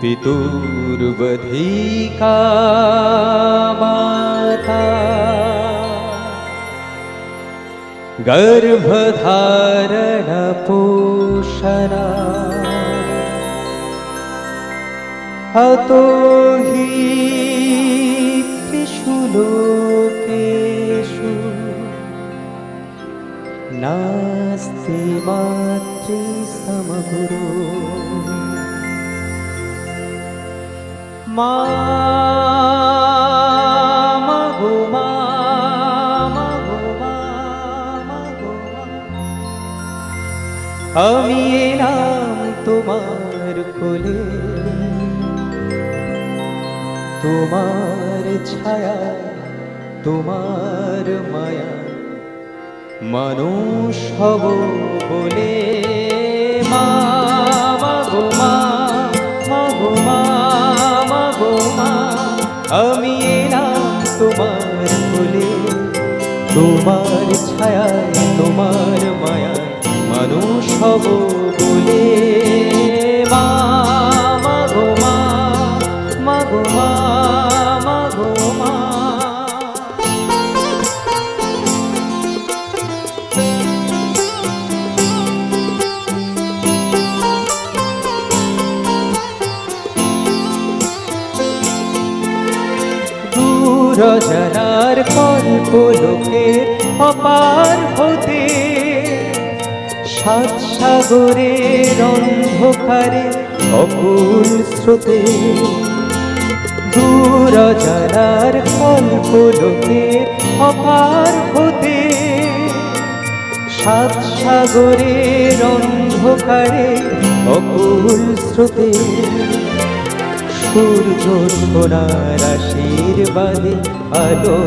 पितुर्वधिका माता गर्भधारण पोषणा अतो हि त्रिषु लोकेषु नास्ति मातृसमगुरु मागो আমি এলাম তোমার কোলে তোমার ছায়া তোমার মায়া মানুষ হব বলে মাগো মাগো মাগো মা আমি এলাম তোমার কোলে তোমার ছায়ায় তোমার মায়ায় মানুষ হব বলে মাগো মাগো মাগো মা দূর জানার কল্পলোকের অপার হতে সাত সাগরের অন্ধকারে অকুল স্রোতে দূর জানার কল্পলোকের অপার হতে সাত সাগরের অন্ধকারে অকুল স্রোতে সূর্য সোনার আশীর্বাদে আলো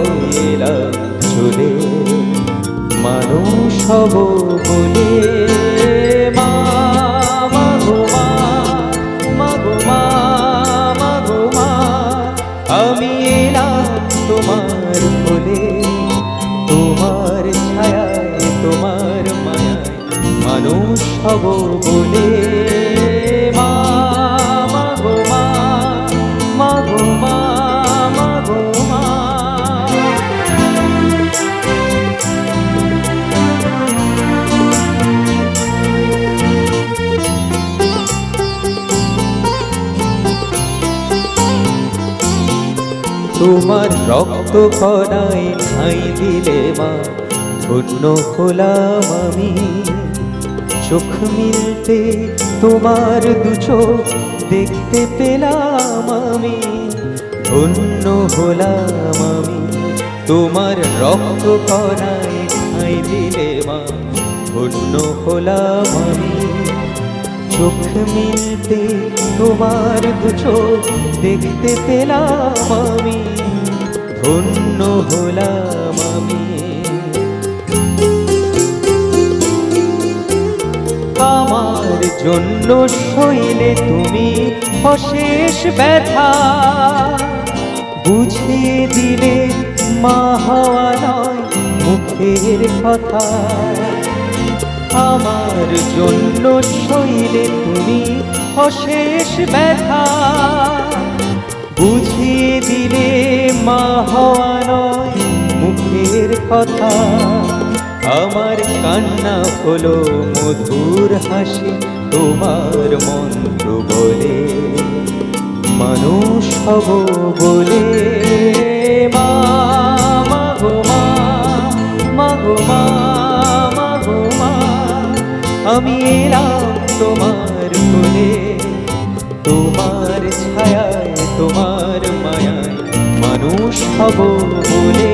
এলাম চলে মানুষ হব বলে মাগো মাগো মাগো মা আমি এলাম তোমার কোলে তোমার ছায়ায় তোমার মায়ায় মানুষ হব বলে মাগো মাগো মাগো মা তোমার রক্ত কণায় ঠাঁই দিলে মা ধন্য হলাম আমি চোখ মিলতে তোমার দু চোখ দেখতে পেলাম আমি ধন্য হলাম আমি তোমার রক্ত কণায় ঠাঁই দিলে মা ধন্য হলাম আমি চোখ মিলতে তোমার দু চোখ দেখতে পেলাম আমি ধন্য হলাম আমি আমার জন্য সইলে তুমি অশেষ ব্যথা বুঝিয়ে দিলে মা হওয়া নয় মুখের কথা আমার জন্য সইলে তুমি অশেষ ব্যথা বুঝিয়ে দিলে মা হওয়া নয় মুখের কথা আমার কান্না হলো মধুর হাসি তোমার মন্ত্র বলে মানুষ হব বলে মাগো মাগো মাগো মা আমি এলাম তোমার কোলে তোমার ছায়ায় তোমার মায়ায় মানুষ হব বলে